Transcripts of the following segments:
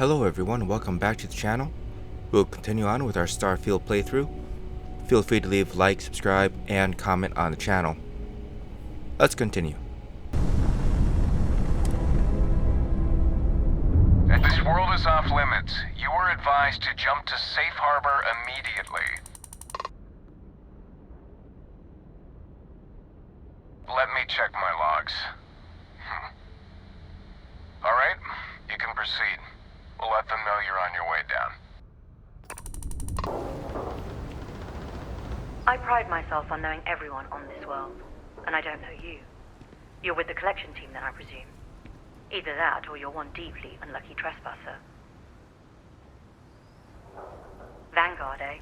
Hello everyone, welcome back to the channel. We'll continue on with our Starfield playthrough. Feel free to leave a like, subscribe, and comment on the channel. Let's continue. This world is off limits. You are advised to jump to safe harbor immediately. Let me check my logs. Alright, you can proceed. We'll let them know you're on your way down. I pride myself on knowing everyone on this world, and I don't know you. You're with the collection team then, I presume. Either that, or you're one deeply unlucky trespasser. Vanguard, eh?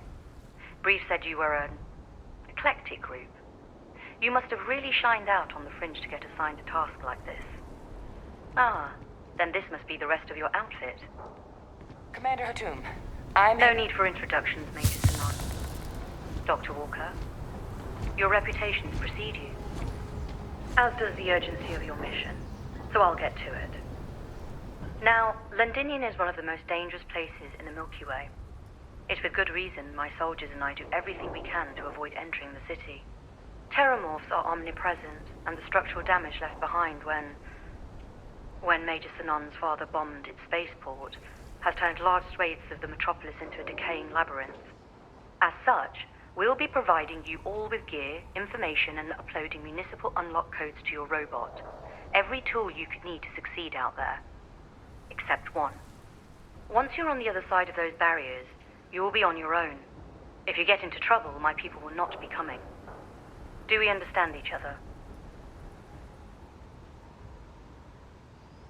Brief said you were an eclectic group. You must have really shined out on the fringe to get assigned a task like this. Ah, then this must be the rest of your outfit. Commander Hatum, No need for introductions, Major Sanon. Dr. Walker, your reputations precede you, as does the urgency of your mission, so I'll get to it. Now, Londonion is one of the most dangerous places in the Milky Way. It's with good reason my soldiers and I do everything we can to avoid entering the city. Terrormorphs are omnipresent, and the structural damage left behind when Major Sanon's father bombed its spaceport has turned large swathes of the metropolis into a decaying labyrinth. As such, we'll be providing you all with gear, information, and uploading municipal unlock codes to your robot. Every tool you could need to succeed out there. Except one. Once you're on the other side of those barriers, you will be on your own. If you get into trouble, my people will not be coming. Do we understand each other?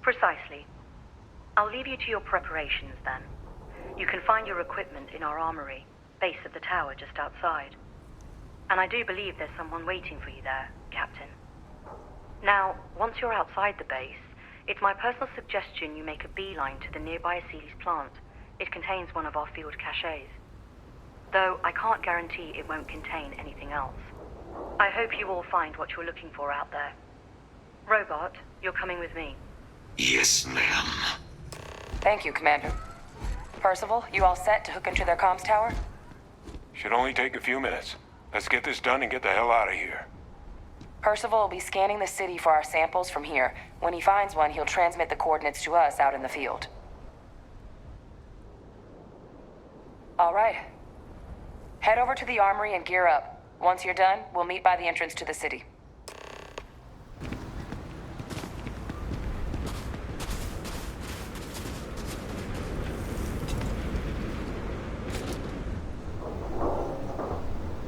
Precisely. I'll leave you to your preparations then. You can find your equipment in our armory, base of the tower just outside. And I do believe there's someone waiting for you there, Captain. Now, once you're outside the base, it's my personal suggestion you make a beeline to the nearby Aceles plant. It contains one of our field caches. Though I can't guarantee it won't contain anything else. I hope you all find what you're looking for out there. Robot, you're coming with me. Yes, ma'am. Thank you, Commander. Percival, you all set to hook into their comms tower? Should only take a few minutes. Let's get this done and get the hell out of here. Percival will be scanning the city for our samples from here. When he finds one, he'll transmit the coordinates to us out in the field. All right. Head over to the armory and gear up. Once you're done, we'll meet by the entrance to the city.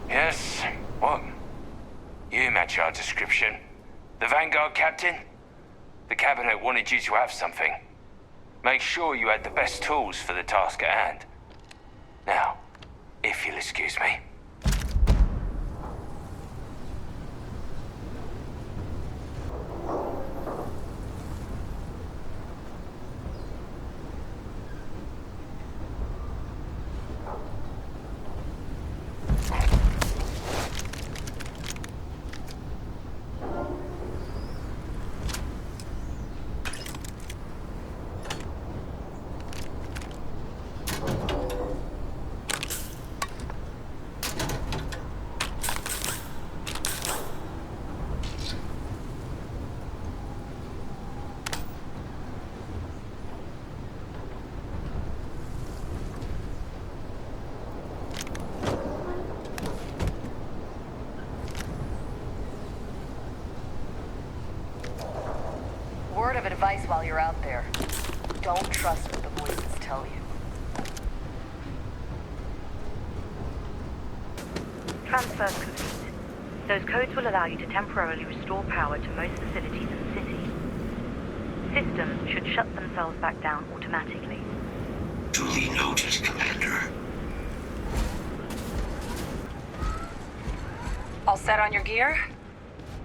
Yes, what? You match our description. The Vanguard captain? The cabinet wanted you to have something. Make sure you had the best tools for the task at hand. Now, if you'll excuse me. Word of advice while you're out there. Don't trust what the voices tell you. Transfers complete. Those codes will allow you to temporarily restore power to most facilities in the city. Systems should shut themselves back down automatically. Duly noted, Commander. All set on your gear?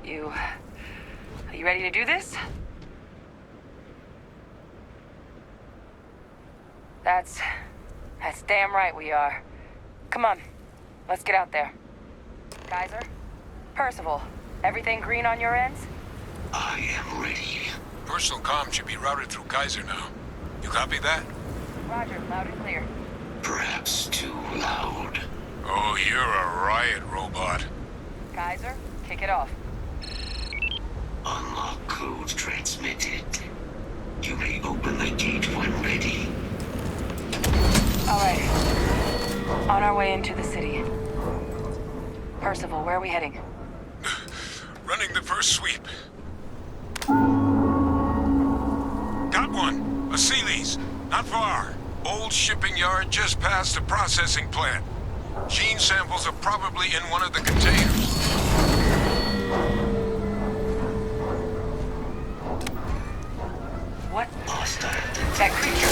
Are you ready to do this? That's damn right we are. Come on, let's get out there. Kaiser? Percival, everything green on your ends? I am ready. Personal comm should be routed through Kaiser now. You copy that? Roger, loud and clear. Perhaps too loud. Oh, you're a riot robot. Kaiser, kick it off. Unlock code transmitted. You may open the gate when ready. Alright. On our way into the city. Percival, where are we heading? Running the first sweep. Got one. A Sealy's. Not far. Old shipping yard just past the processing plant. Gene samples are probably in one of the containers. What? Hostile. That creature.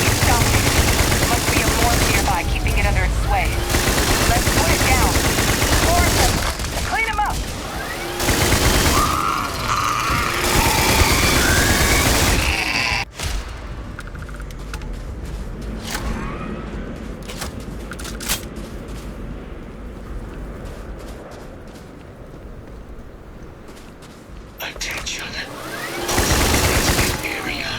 It's stopping. There must be a morph nearby, keeping it under its sway. Let's put it down. Morph them. Clean them up. Attention. Area.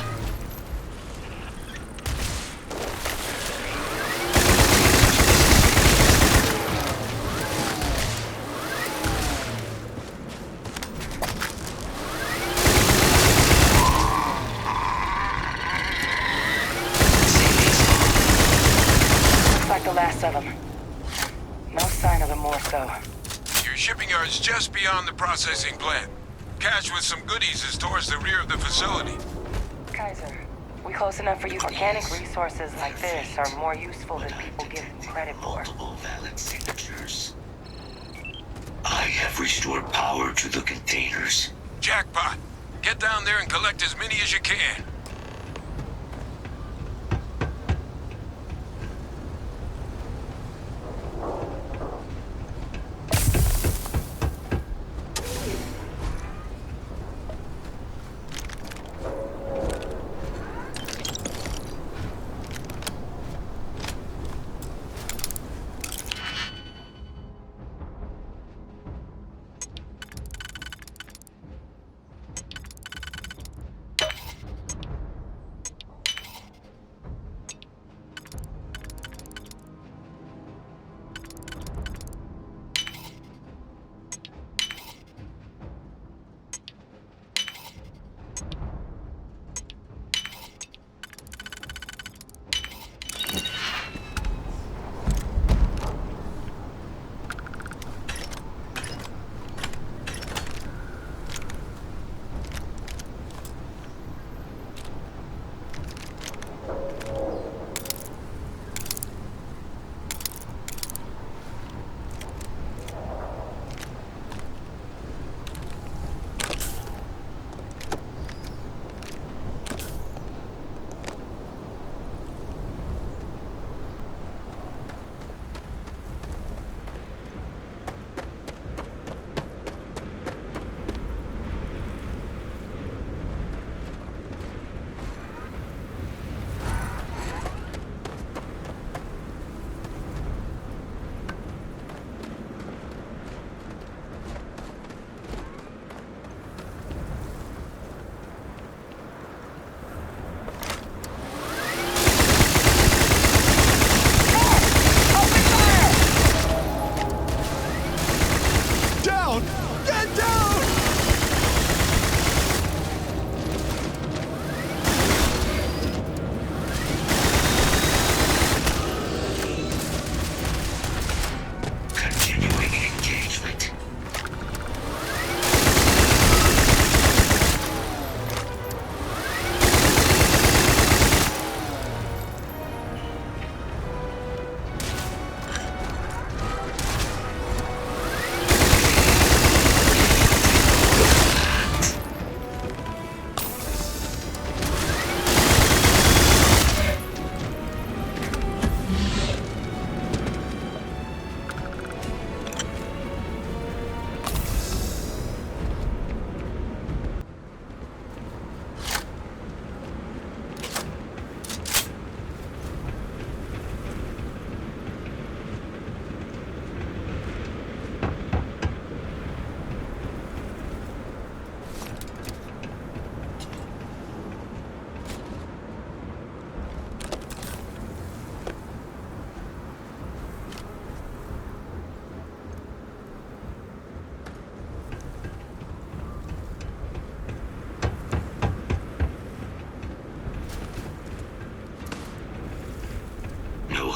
Looks like the last of them. No sign of the morph, though. Your shipping yard's just beyond the processing plant. Cache with some goodies is towards the rear of the facility. Kaiser, we close enough for you? Organic resources like this are more useful than people give them credit for. Multiple valid signatures. I have restored power to the containers. Jackpot. Get down there and collect as many as you can.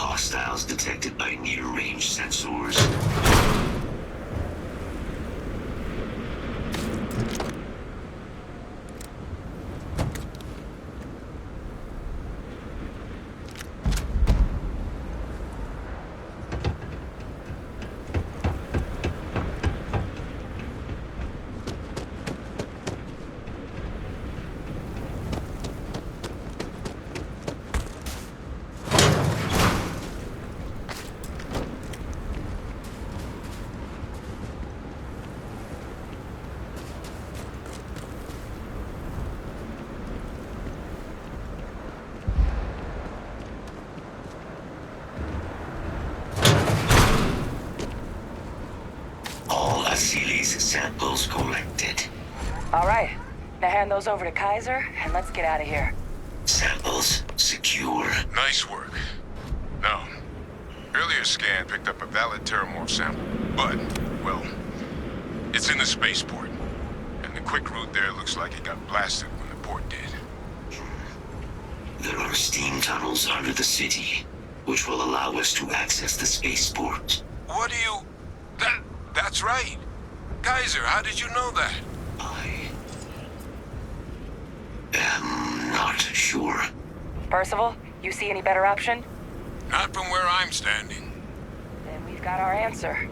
hostiles detected by near-range sensors. Asili's samples collected. All right. Now hand those over to Kaiser, and let's get out of here. Samples secure. Nice work. Now, earlier scan picked up a valid terrormorph sample, but, well, it's in the spaceport. And the quick route there looks like it got blasted when the port did. There are steam tunnels under the city, which will allow us to access the spaceport. What do you... That's right. Kaiser, how did you know that? I am not sure. Percival, you see any better option? Not from where I'm standing. Then we've got our answer.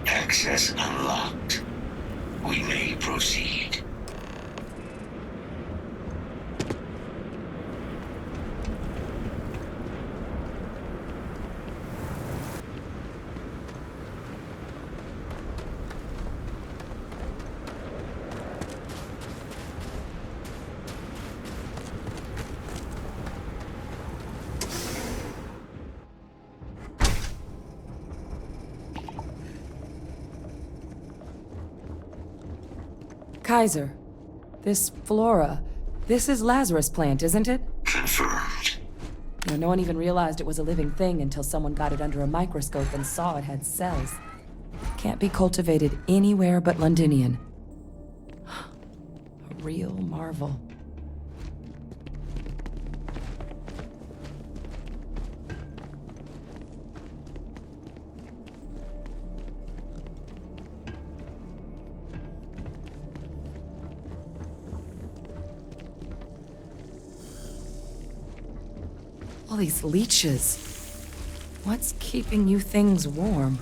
Access unlocked. We may proceed. Kaiser, this flora, this is Lazarus plant, isn't it? Confirmed. No one even realized it was a living thing until someone got it under a microscope and saw it had cells. Can't be cultivated anywhere but Londonion. A real marvel. All these leeches. What's keeping you things warm?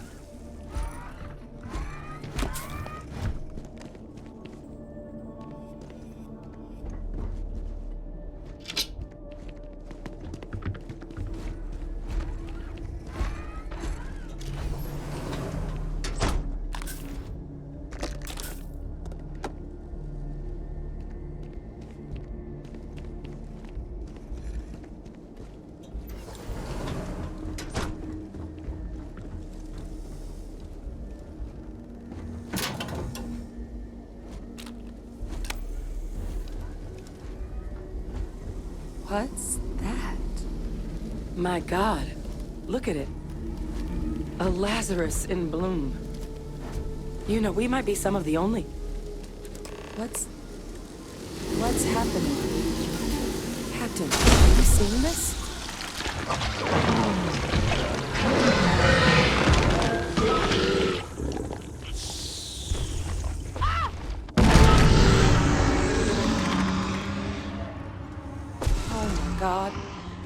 What's that? My God, look at it. A Lazarus in bloom. You know, we might be some of the only... What's happening? Captain, are you seeing this? God,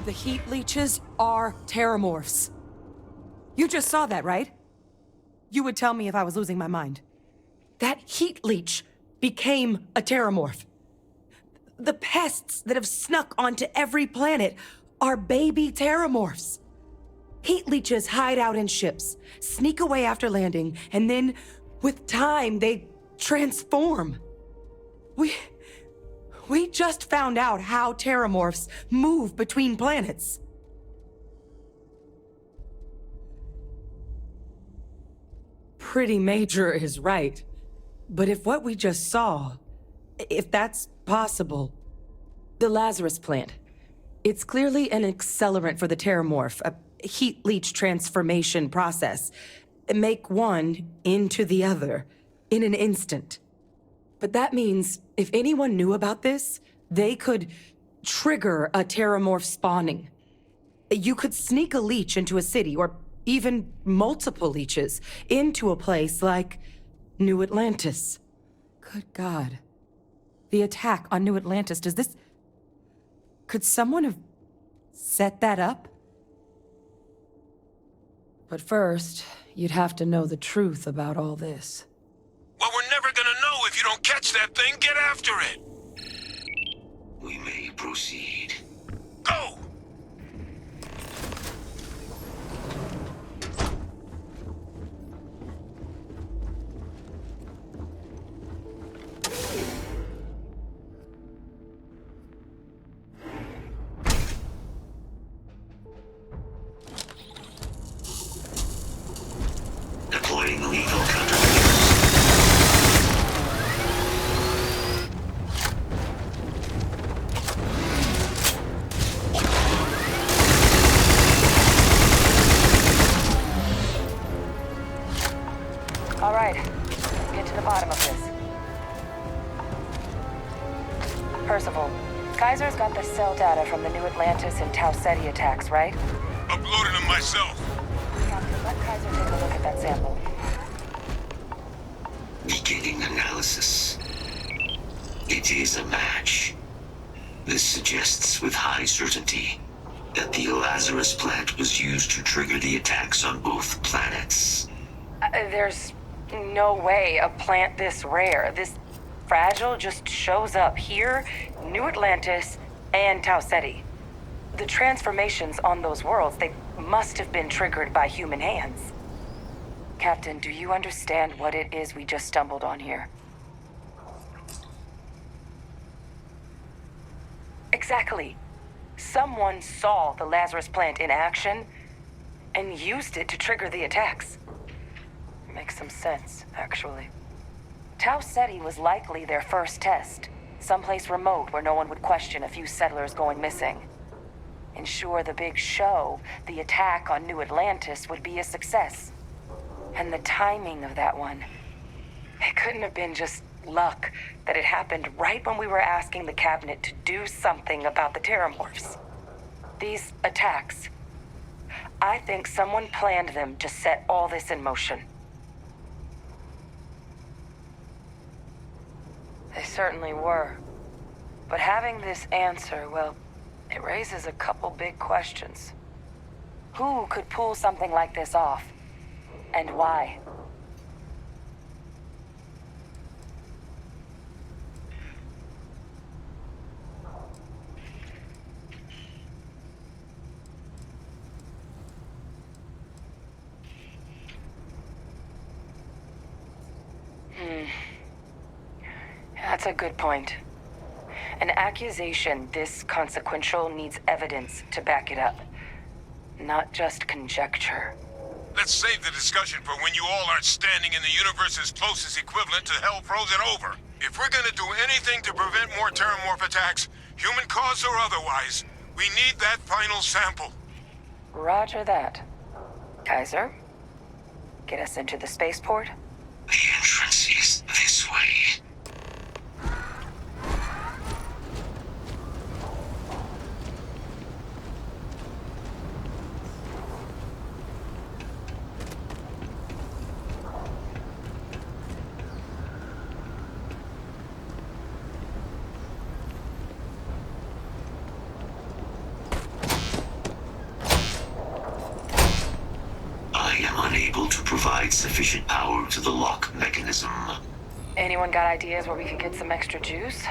the heat leeches are terrormorphs. You just saw that, right? You would tell me if I was losing my mind. That heat leech became a terrormorph. The pests that have snuck onto every planet are baby terrormorphs. Heat leeches hide out in ships, sneak away after landing, and then, with time, they transform. We just found out how terrormorphs move between planets. Pretty major is right. But if what we just saw, if that's possible, the Lazarus plant, it's clearly an accelerant for the terrormorph, a heat leech transformation process. Make one into the other in an instant. But that means if anyone knew about this, they could trigger a terrormorph spawning. You could sneak a leech into a city, or even multiple leeches, into a place like New Atlantis. Good God. The attack on New Atlantis, does this... Could someone have set that up? But first, you'd have to know the truth about all this. Well, we're never gonna know if you don't catch that thing. Get after it! We may proceed. Go! Deploying lethal countermeasures. All right, let's get to the bottom of this. Percival, Kaiser's got the cell data from the New Atlantis and Tau Ceti attacks, right? Uploaded them myself. Captain, let Kaiser take a look at that sample. Beginning analysis. It is a match. This suggests with high certainty that the Lazarus plant was used to trigger the attacks on both planets. There's no way a plant this rare, this fragile, just shows up here, New Atlantis, and Tau Ceti. The transformations on those worlds, they must have been triggered by human hands. Captain, do you understand what it is we just stumbled on here? Exactly. Someone saw the Lazarus plant in action and used it to trigger the attacks. Makes some sense, actually. Tau Ceti was likely their first test, someplace remote where no one would question a few settlers going missing. Ensure the big show, the attack on New Atlantis, would be a success. And the timing of that one, it couldn't have been just luck that it happened right when we were asking the cabinet to do something about the terrormorphs. These attacks, I think someone planned them to set all this in motion. They certainly were. But having this answer, well, it raises a couple big questions. Who could pull something like this off? And why? That's a good point. An accusation this consequential needs evidence to back it up, not just conjecture. Let's save the discussion for when you all aren't standing in the universe's closest equivalent to hell frozen over. If we're gonna do anything to prevent more terrormorph attacks, human caused or otherwise, we need that final sample. Roger that. Kaiser, get us into the spaceport? The entrance is this way. Unable to provide sufficient power to the lock mechanism. Anyone got ideas where we could get some extra juice?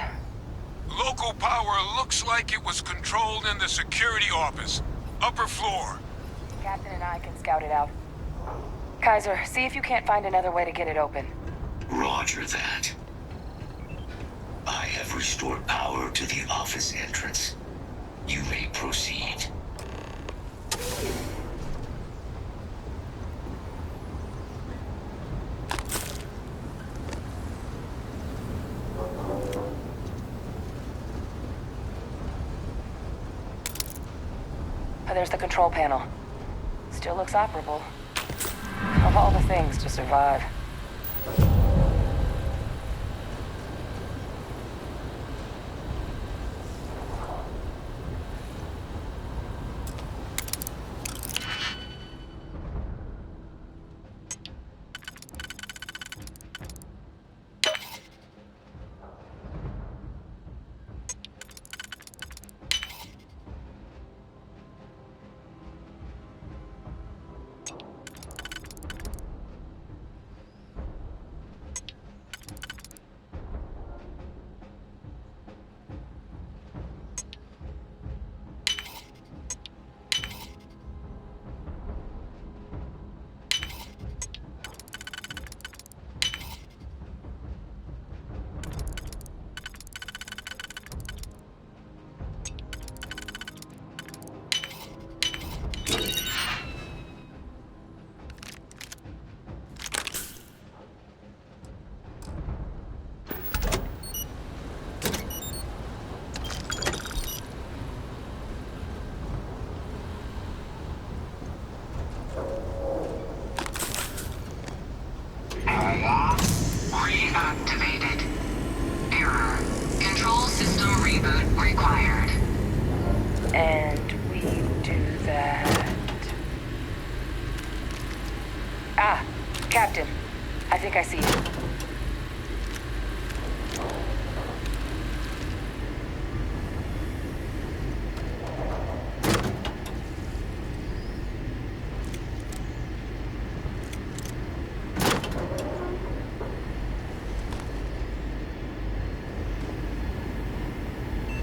Local power looks like it was controlled in the security office. Upper floor. Captain and I can scout it out. Kaiser, see if you can't find another way to get it open. Roger that. I have restored power to the office entrance. You may proceed. There's the control panel. Still looks operable. Of all the things to survive. I think I see it.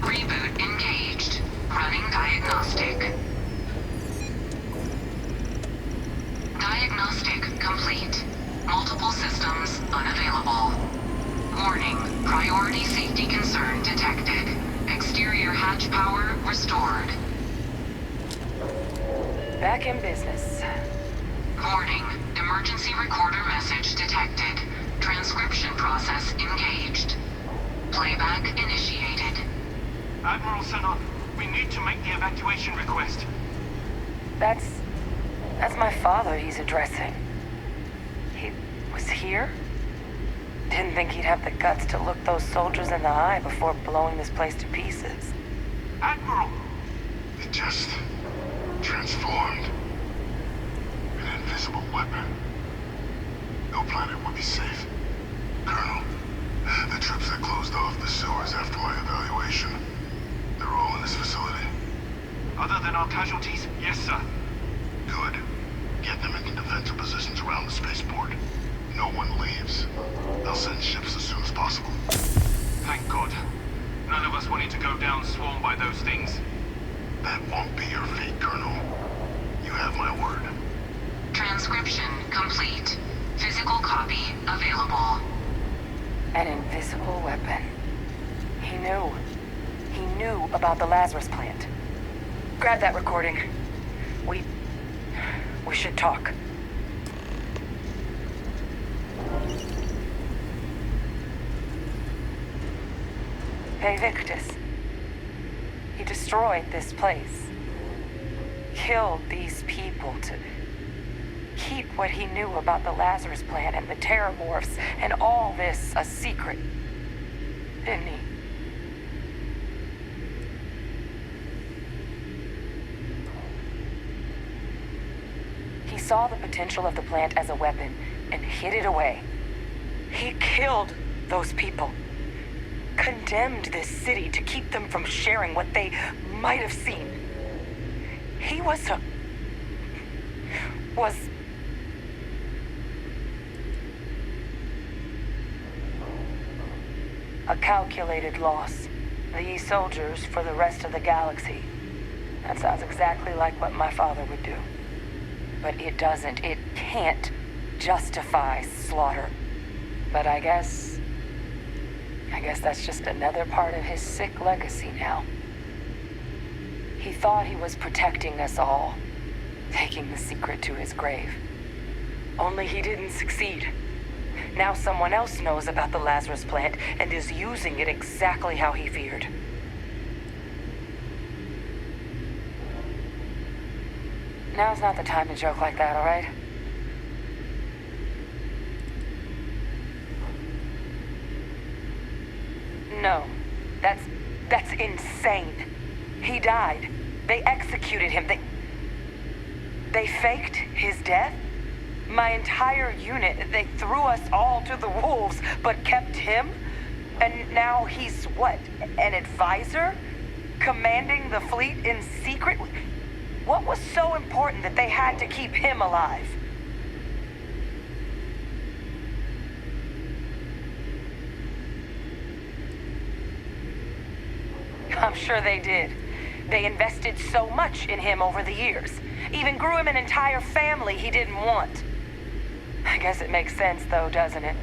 Reboot engaged. Running diagnostic. Diagnostic complete. Multiple systems unavailable. Warning, priority safety concern detected. Exterior hatch power restored. Back in business. Warning, emergency recorder message detected. Transcription process engaged. Playback initiated. Admiral Sanon, we need to make the evacuation request. That's my father he's addressing. He was here? Didn't think he'd have the guts to look those soldiers in the eye before blowing this place to pieces. Admiral! It just transformed. An invisible weapon. No planet would be safe. Colonel, the troops that closed off the sewers after my evaluation, they're all in this facility. Other than our casualties, yes, sir. Good. Get them into defensive positions around the spaceport. No one leaves. They'll send ships as soon as possible. Thank God. None of us wanted to go down swarmed by those things. That won't be your fate, Colonel. You have my word. Transcription complete. Physical copy available. An invisible weapon. He knew. He knew about the Lazarus plant. Grab that recording. We should talk. Hey, Victus. He destroyed this place. Killed these people to keep what he knew about the Lazarus plant and the terrormorphs and all this a secret. Didn't he? He saw the potential of the plant as a weapon and hid it away. He killed those people. Condemned this city to keep them from sharing what they might have seen. He was a calculated loss. These soldiers for the rest of the galaxy. That sounds exactly like what my father would do. But it doesn't, it can't justify slaughter. But I guess that's just another part of his sick legacy now. He thought he was protecting us all, taking the secret to his grave. Only he didn't succeed. Now someone else knows about the Lazarus plant and is using it exactly how he feared. Now's not the time to joke like that, all right? No, that's insane. He died. They executed him. They faked his death? My entire unit, they threw us all to the wolves, but kept him? And now he's what, an advisor? Commanding the fleet in secret? What was so important that they had to keep him alive? I'm sure they did. They invested so much in him over the years. Even grew him an entire family he didn't want. I guess it makes sense though, doesn't it?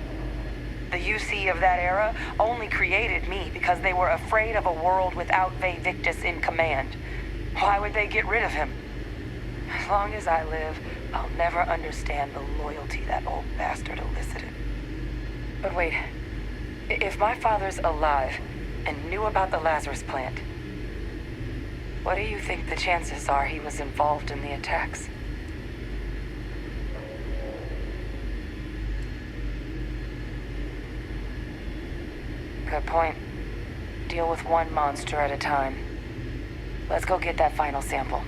The UC of that era only created me because they were afraid of a world without Victus in command. Why would they get rid of him? As long as I live, I'll never understand the loyalty that old bastard elicited. But wait, if my father's alive and knew about the Lazarus plant, what do you think the chances are he was involved in the attacks? Good point. Deal with one monster at a time. Let's go get that final sample.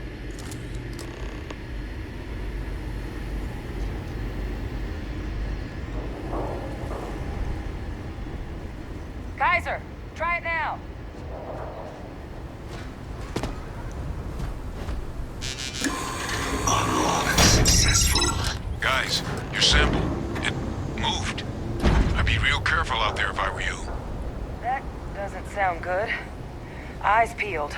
Eyes peeled.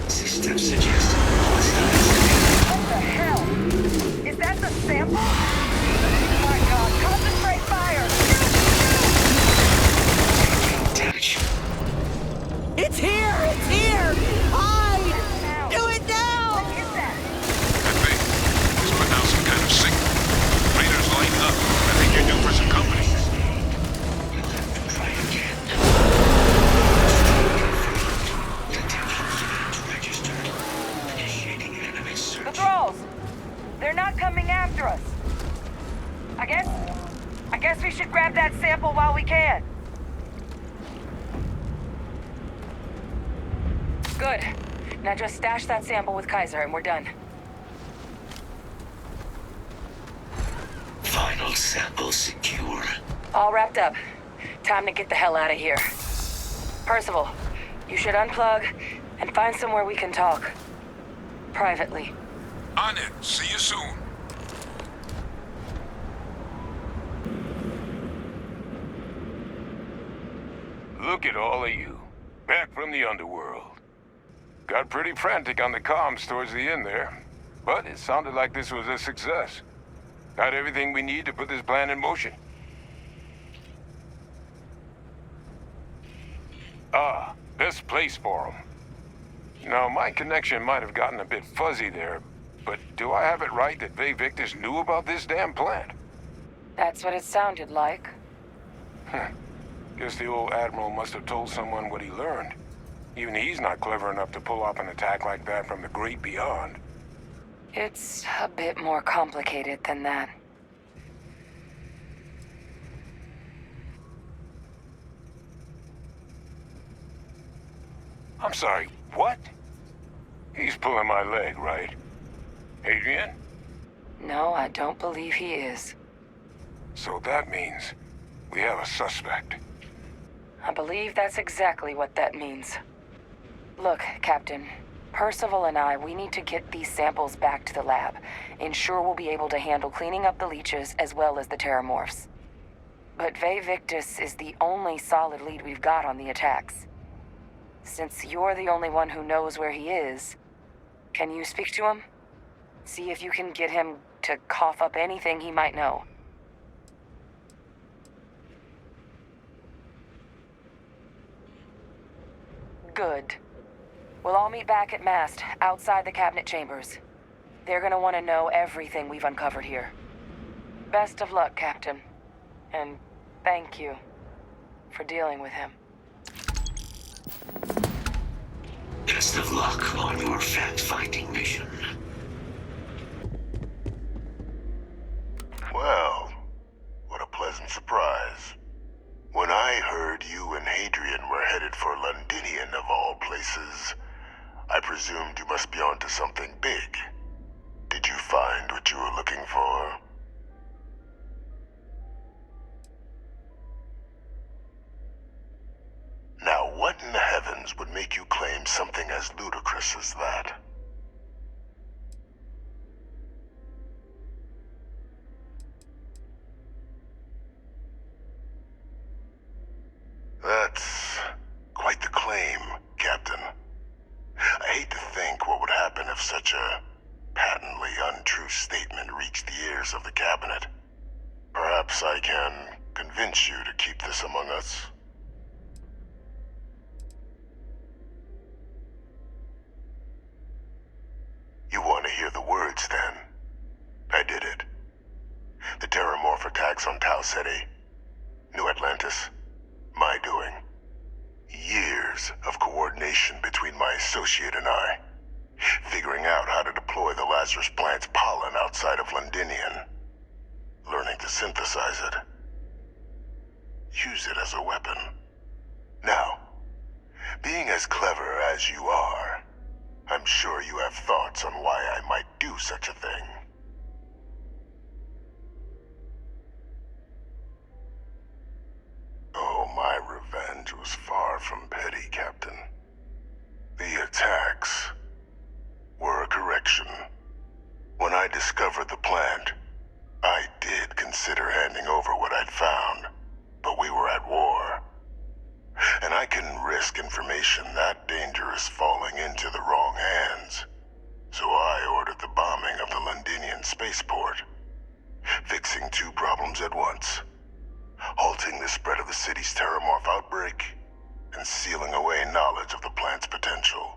System suggests What the hell? Is that the sample? My God, concentrate fire! damage. It's here! It's here! Hide! Do it now! What is that? That thing is putting out some kind of signal. Raiders lighting up. I think you're due for some company. We'll have to try again. Detection failed registered. Initiating enemy The search. thralls! They're not coming after us. I guess we should grab that sample while we can. Good. Now just stash that sample with Kaiser and we're done. Final sample secure. All wrapped up. Time to get the hell out of here. Percival, you should unplug and find somewhere we can talk. Privately. On it. See you soon. Look at all of you. Back from the underworld. Got pretty frantic on the comms towards the end there. But it sounded like this was a success. Got everything we need to put this plan in motion. Ah, best place for them. Now, my connection might have gotten a bit fuzzy there, but do I have it right that Vae Victus knew about this damn plant? That's what it sounded like. Guess the old Admiral must have told someone what he learned. Even he's not clever enough to pull off an attack like that from the great beyond. It's a bit more complicated than that. I'm sorry, what? He's pulling my leg, right? Adrian? No, I don't believe he is. So that means we have a suspect. I believe that's exactly what that means. Look, Captain. Percival and we need to get these samples back to the lab. Ensure we'll be able to handle cleaning up the leeches as well as the terrormorphs. But Vae Victus is the only solid lead we've got on the attacks. Since you're the only one who knows where he is, can you speak to him? See if you can get him to cough up anything he might know. Good. We'll all meet back at Mast, outside the cabinet chambers. They're gonna want to know everything we've uncovered here. Best of luck, Captain. And thank you for dealing with him. Best of luck on your fact-finding mission. Well, what a pleasant surprise. When I heard you and Hadrian were headed for Londonion of all places, I presumed you must be onto something big. Did you find what you were looking for? Now, what in the heavens would make you claim something as ludicrous as that? That's quite the claim, Captain. I hate to think what would happen if such a reach the ears of the cabinet. Perhaps I can convince you to keep this among us. You want to hear the words, then? I did it. The terrormorph attacks on Tau Ceti, New Atlantis, my doing. Years of coordination between my associate and I, figuring out how to deploy the Lazarus plant's pollen outside of Londonion, learning to synthesize it, use it as a weapon. Now, being as clever as you are, I'm sure you have thoughts on why I might do such a thing. Oh, my revenge was far from petty, Captain. The attacks were a correction. When I discovered the plant, I did consider handing over what I'd found, but we were at war. And I couldn't risk information that dangerous falling into the wrong hands. So I ordered the bombing of the Londonian spaceport, fixing two problems at once. Halting the spread of the city's terrormorph outbreak, and sealing away knowledge of the plant's potential.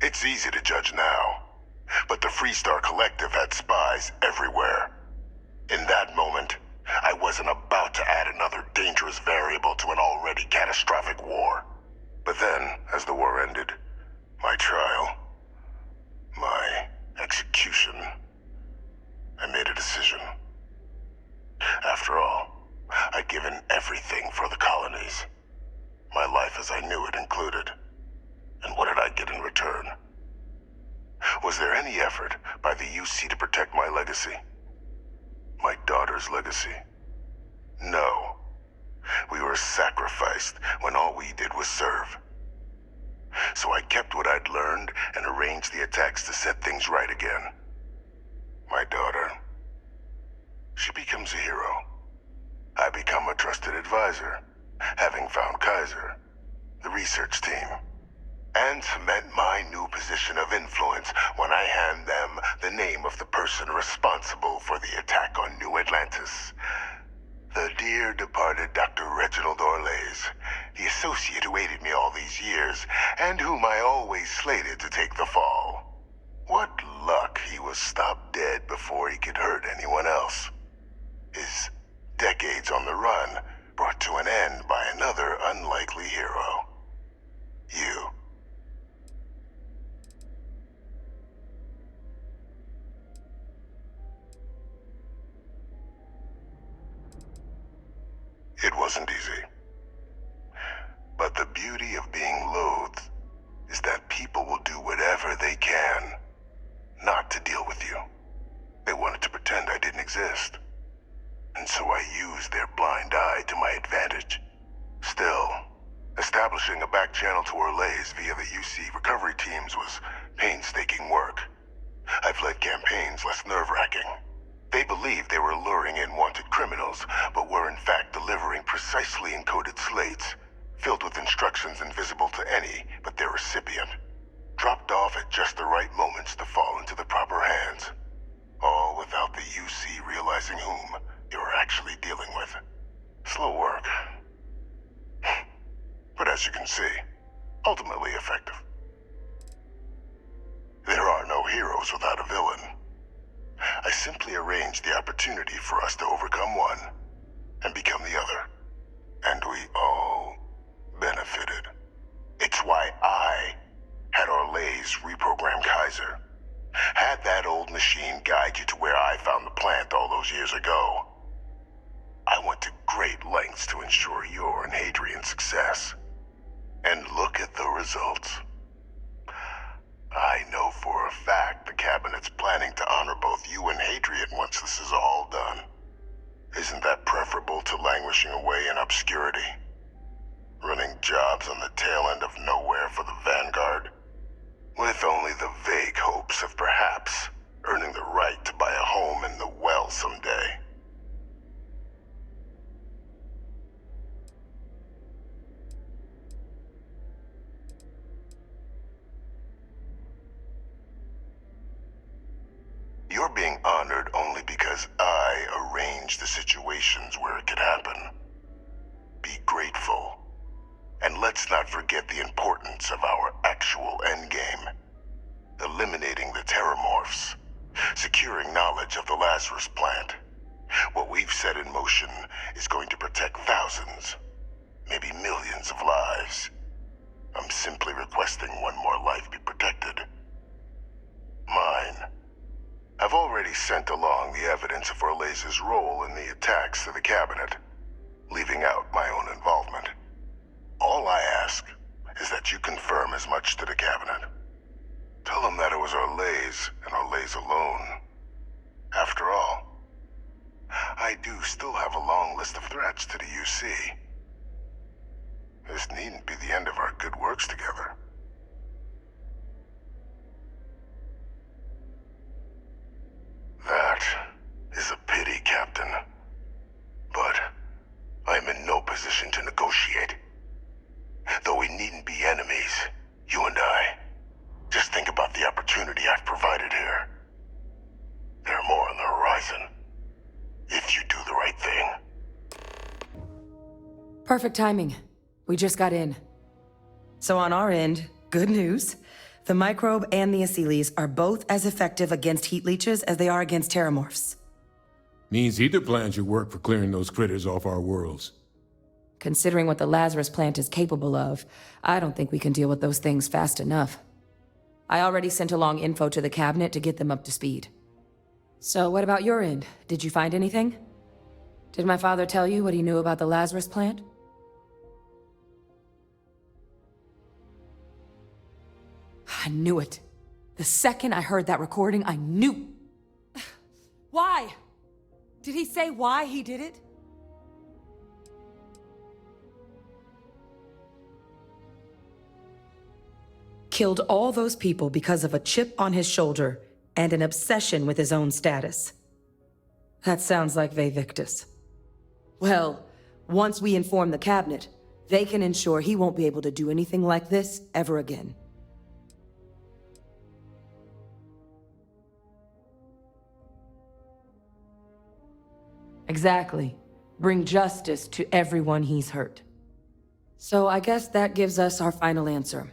It's easy to judge now, but the Freestar Collective had spies everywhere. In that moment, I wasn't about to add another dangerous variable to an already catastrophic war. But then, as the war ended, my trial, my execution, I made a decision. After all, I'd given everything for the colonies. My life as I knew it included. And what did I get in return? Was there any effort by the UC to protect my legacy? My daughter's legacy? No. We were sacrificed when all we did was serve. So I kept what I'd learned and arranged the attacks to set things right again. My daughter, she becomes a hero. I become a trusted advisor, having found Kaiser, the research team, and cement my new position of influence when I hand them the name of the person responsible for the attack on New Atlantis. The dear departed Dr. Reginald Orlays, the associate who aided me all these years, and whom I always slated to take the fall. What luck he was stopped dead before he could hurt anyone else. His decades on the run brought to an end by another unlikely hero. You. It wasn't easy. But the beauty of being loathed is that people will do whatever they can not to deal with you. They wanted to pretend I didn't exist. And so I used their blind eye to my advantage. Still, establishing a back channel to Orlays via the UC recovery teams was painstaking work. I've led campaigns less nerve-wracking. They believed they were luring in wanted criminals, but were in fact delivering precisely encoded slates, filled with instructions invisible to any but their recipient, dropped off at just the right moments to fall into the proper hands, all without the UC realizing whom they were actually dealing with. Slow work. But as you can see, ultimately effective. There are no heroes without a villain. I simply arranged the opportunity for us to overcome one and become the other. And we all benefited. It's why I had Orlays reprogram Kaiser. Had that old machine guide you to where I found the plant all those years ago. I went to great lengths to ensure your and Hadrian's success. And look at the results. I know for a fact the Cabinet's planning to honor both you and Hadrian once this is all done. Isn't that preferable to languishing away in obscurity? Running jobs on the tail end of nowhere for the Vanguard? With only the vague hopes of perhaps earning the right to buy a home in the well someday. You're being honored only because I arranged the situations where it could happen. Be grateful. And let's not forget the importance of our actual endgame. Eliminating the terrormorphs. Securing knowledge of the Lazarus plant. What we've set in motion is going to protect thousands, maybe millions of lives. I'm simply requesting one more life be protected. Mine. I've already sent along the evidence of Orleza's role in the attacks to the cabinet, leaving out my own involvement. All I ask is that you confirm as much to the cabinet. Tell them that it was Orlez and Orlez alone. After all, I do still have a long list of threats to the UC. This needn't be the end of our good works together. That is a pity, Captain. But I'm in no position to negotiate. Though we needn't be enemies, you and I. Just think about the opportunity I've provided here. There are more on the horizon. If you do the right thing. Perfect timing. We just got in. So on our end, good news. The microbe and the acyles are both as effective against heat leeches as they are against terrormorphs. Means either plan should work for clearing those critters off our worlds. Considering what the Lazarus plant is capable of, I don't think we can deal with those things fast enough. I already sent along info to the cabinet to get them up to speed. So what about your end? Did you find anything? Did my father tell you what he knew about the Lazarus plant? I knew it. The second I heard that recording, I knew. Why? Did he say why he did it? Killed all those people because of a chip on his shoulder and an obsession with his own status. That sounds like Vivictus. Well, once we inform the cabinet, they can ensure he won't be able to do anything like this ever again. Exactly. Bring justice to everyone he's hurt. So I guess that gives us our final answer.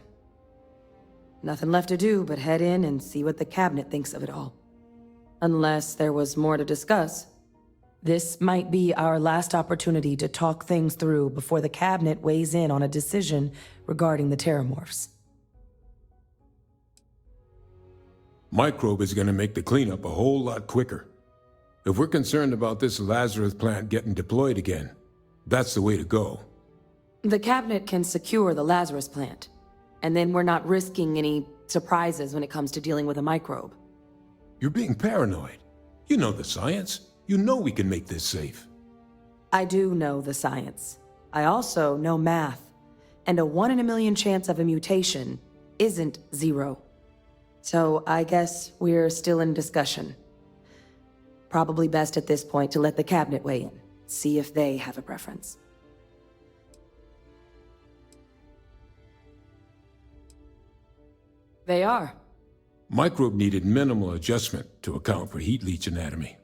Nothing left to do but head in and see what the cabinet thinks of it all. Unless there was more to discuss. This might be our last opportunity to talk things through before the cabinet weighs in on a decision regarding the terrormorphs. Microbe is gonna make the cleanup a whole lot quicker. If we're concerned about this Lazarus plant getting deployed again, that's the way to go. The cabinet can secure the Lazarus plant, and then we're not risking any surprises when it comes to dealing with a microbe. You're being paranoid. You know the science. You know we can make this safe. I do know the science. I also know math, and a 1 in a million chance of a mutation isn't 0. So I guess we're still in discussion. Probably best at this point to let the cabinet weigh in, see if they have a preference. They are. Microbe needed minimal adjustment to account for heat leech anatomy.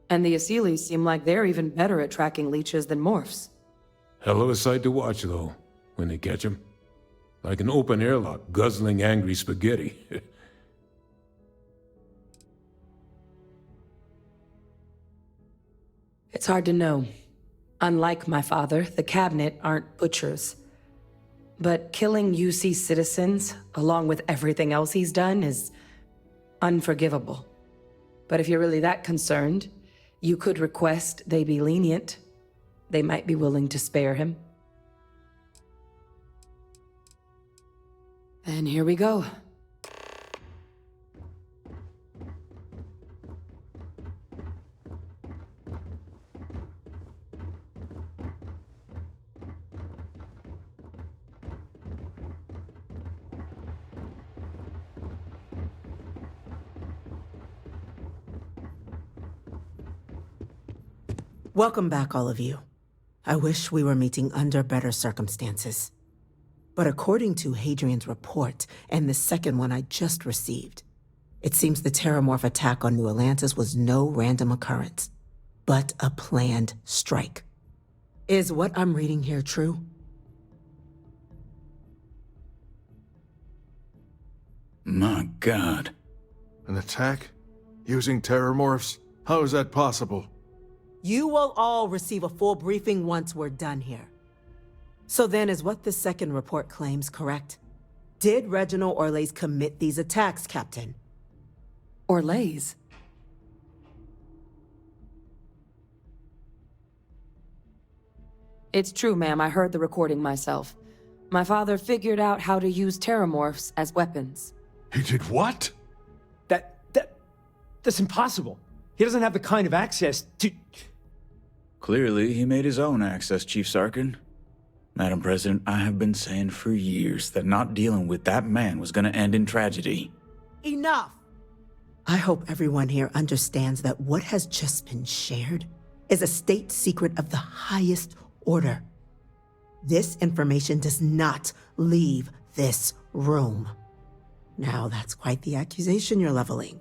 And the acyles seem like they're even better at tracking leeches than morphs. Hell of a sight to watch, though, when they catch them. Like an open airlock guzzling angry spaghetti. It's hard to know. Unlike my father, the cabinet aren't butchers. But killing UC citizens, along with everything else he's done, is unforgivable. But if you're really that concerned, you could request they be lenient. They might be willing to spare him. And here we go. Welcome back, all of you. I wish we were meeting under better circumstances. But according to Hadrian's report, and the second one I just received, It seems the terrormorph attack on New Atlantis was no random occurrence, but a planned strike. Is what I'm reading here true? My God. An attack? Using terrormorphs? How is that possible? You will all receive a full briefing once we're done here. So then, is what the second report claims correct? Did Reginald Orlays commit these attacks, Captain? Orlays? It's true, ma'am. I heard the recording myself. My father figured out how to use terrormorphs as weapons. He did what? That's impossible. He doesn't have the kind of access to... Clearly, he made his own access, Chief Sarkin. Madam President, I have been saying for years that not dealing with that man was gonna end in tragedy. Enough! I hope everyone here understands that what has just been shared is a state secret of the highest order. This information does not leave this room. Now, that's quite the accusation you're leveling,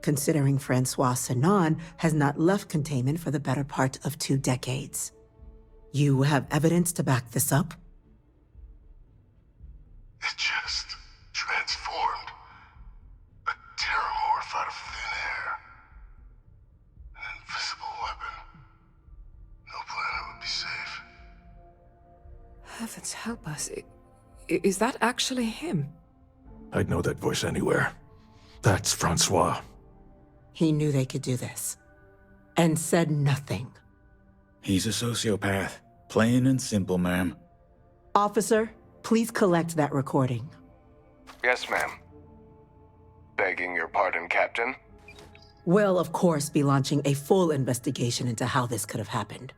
considering Francois Sinon has not left containment for the better part of 2 decades. You have evidence to back this up? It just transformed. A terrormorph out of thin air. An invisible weapon. No planet would be safe. Heavens help us. Is that actually him? I'd know that voice anywhere. That's Francois. He knew they could do this, and said nothing. He's a sociopath. Plain and simple, ma'am. Officer, please collect that recording. Yes, ma'am. Begging your pardon, Captain. We'll, of course, be launching a full investigation into how this could have happened.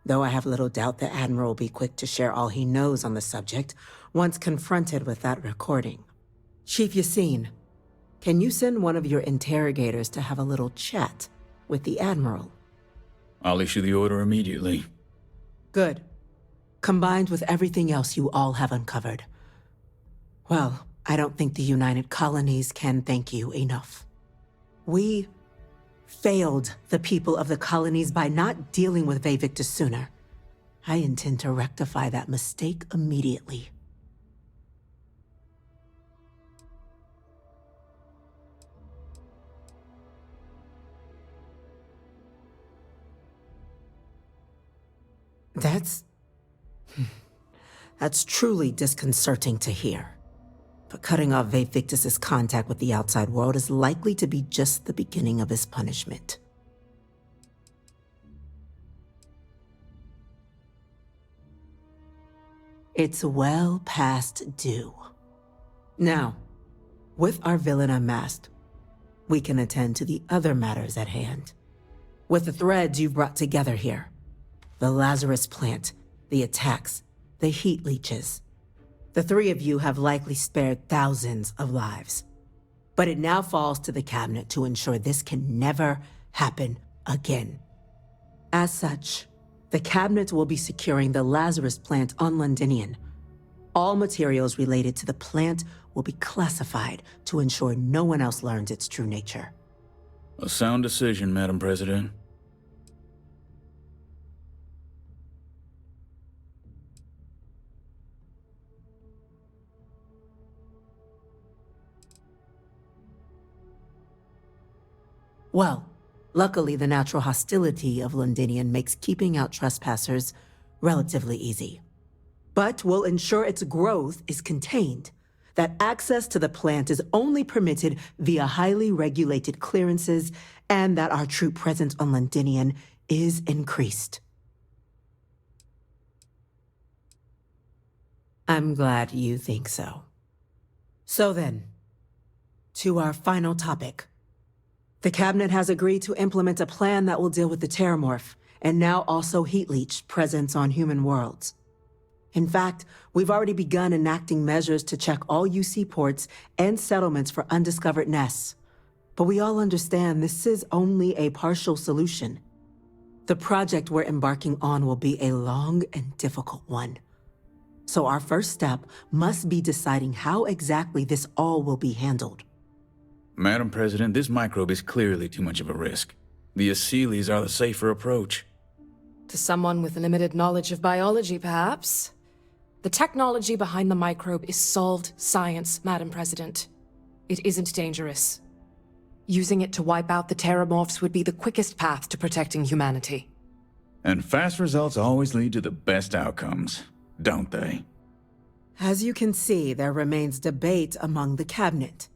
Though I have little doubt the Admiral will be quick to share all he knows on the subject once confronted with that recording. Chief Yassine, can you send one of your interrogators to have a little chat with the Admiral? I'll issue the order immediately. Good. Combined with everything else you all have uncovered. Well, I don't think the United Colonies can thank you enough. We failed the people of the colonies by not dealing with Victus sooner. I intend to rectify that mistake immediately. That's truly disconcerting to hear. But cutting off Victus's contact with the outside world is likely to be just the beginning of his punishment. It's well past due. Now, with our villain unmasked, we can attend to the other matters at hand. With the threads you've brought together here, the Lazarus plant, the attacks, the heat leeches. The 3 of you have likely spared thousands of lives. But it now falls to the Cabinet to ensure this can never happen again. As such, the Cabinet will be securing the Lazarus plant on Londonion. All materials related to the plant will be classified to ensure no one else learns its true nature. A sound decision, Madam President. Well, luckily the natural hostility of Londonion makes keeping out trespassers relatively easy. But we'll ensure its growth is contained, that access to the plant is only permitted via highly regulated clearances, and that our troop presence on Londonion is increased. I'm glad you think so. So then, to our final topic. The Cabinet has agreed to implement a plan that will deal with the terrormorph, and now also heat leech presence on human worlds. In fact, we've already begun enacting measures to check all UC ports and settlements for undiscovered nests. But we all understand this is only a partial solution. The project we're embarking on will be a long and difficult one. So our first step must be deciding how exactly this all will be handled. Madam President, this microbe is clearly too much of a risk. The Aseles are the safer approach. To someone with limited knowledge of biology, perhaps. The technology behind the microbe is solved science, Madam President. It isn't dangerous. Using it to wipe out the terrormorphs would be the quickest path to protecting humanity. And fast results always lead to the best outcomes, don't they? As you can see, there remains debate among the cabinet.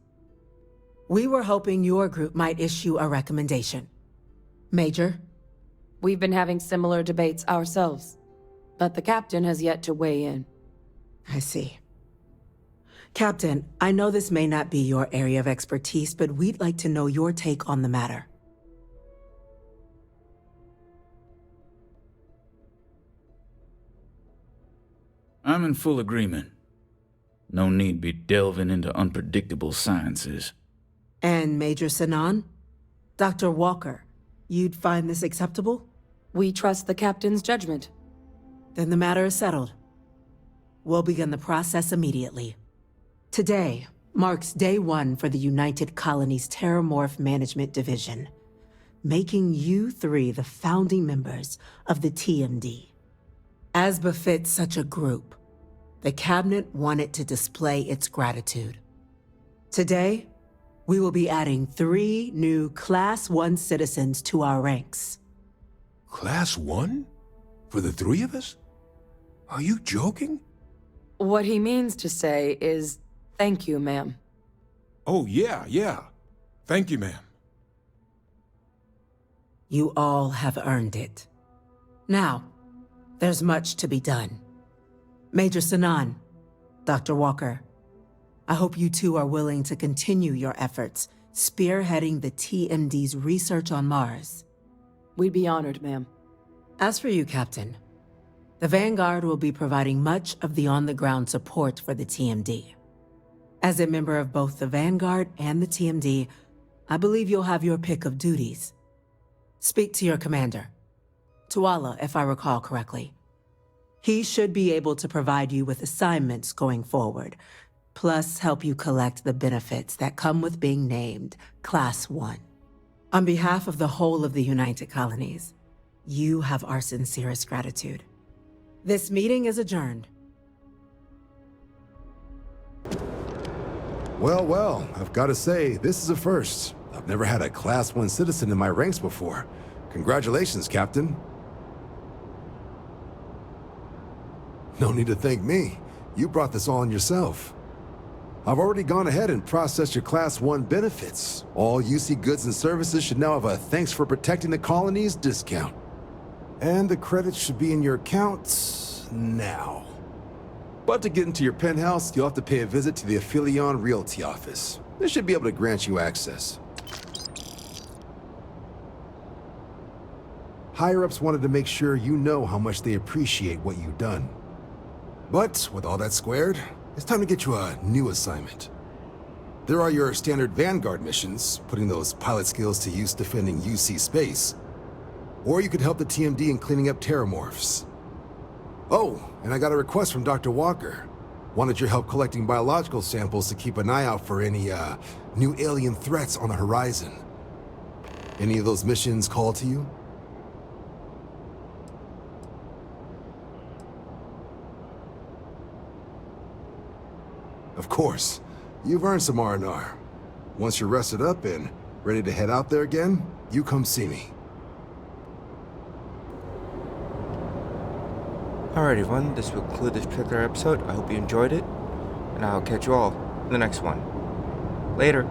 We were hoping your group might issue a recommendation. Major? We've been having similar debates ourselves, but the captain has yet to weigh in. I see. Captain, I know this may not be your area of expertise, but we'd like to know your take on the matter. I'm in full agreement. No need be delving into unpredictable sciences. And Major Sinan? Dr. Walker, you'd find this acceptable? We trust the captain's judgment. Then the matter is settled. We'll begin the process immediately. Today marks day 1 for the United Colonies Terrormorph Management Division, making you 3 the founding members of the TMD. As befits such a group, the Cabinet wanted to display its gratitude. Today, we will be adding 3 new Class 1 citizens to our ranks. Class 1? For the 3 of us? Are you joking? What he means to say is, thank you, ma'am. Oh, yeah. Thank you, ma'am. You all have earned it. Now, there's much to be done. Major Sinan, Dr. Walker, I hope you two are willing to continue your efforts spearheading the TMD's research on Mars. We'd be honored, ma'am. As for you, Captain, the Vanguard will be providing much of the on-the-ground support for the TMD. As a member of both the Vanguard and the TMD, I believe you'll have your pick of duties. Speak to your commander, Tuala, if I recall correctly. He should be able to provide you with assignments going forward, plus help you collect the benefits that come with being named Class 1. On behalf of the whole of the United Colonies, you have our sincerest gratitude. This meeting is adjourned. Well, I've got to say, this is a first. I've never had a Class 1 citizen in my ranks before. Congratulations, Captain. No need to thank me. You brought this on yourself. I've already gone ahead and processed your Class 1 benefits. All UC goods and services should now have a thanks for protecting the colonies discount. And the credits should be in your accounts now. But to get into your penthouse, you'll have to pay a visit to the Aphelion Realty office. They should be able to grant you access. Higher-ups wanted to make sure you know how much they appreciate what you've done. But with all that squared, it's time to get you a new assignment. There are your standard Vanguard missions, putting those pilot skills to use defending UC space. Or you could help the TMD in cleaning up terrormorphs. Oh, and I got a request from Dr. Walker. Wanted your help collecting biological samples to keep an eye out for any, new alien threats on the horizon. Any of those missions call to you? Of course. You've earned some R&R. Once you're rested up and ready to head out there again, you come see me. Alright everyone, this will conclude this particular episode. I hope you enjoyed it, and I'll catch you all in the next one. Later.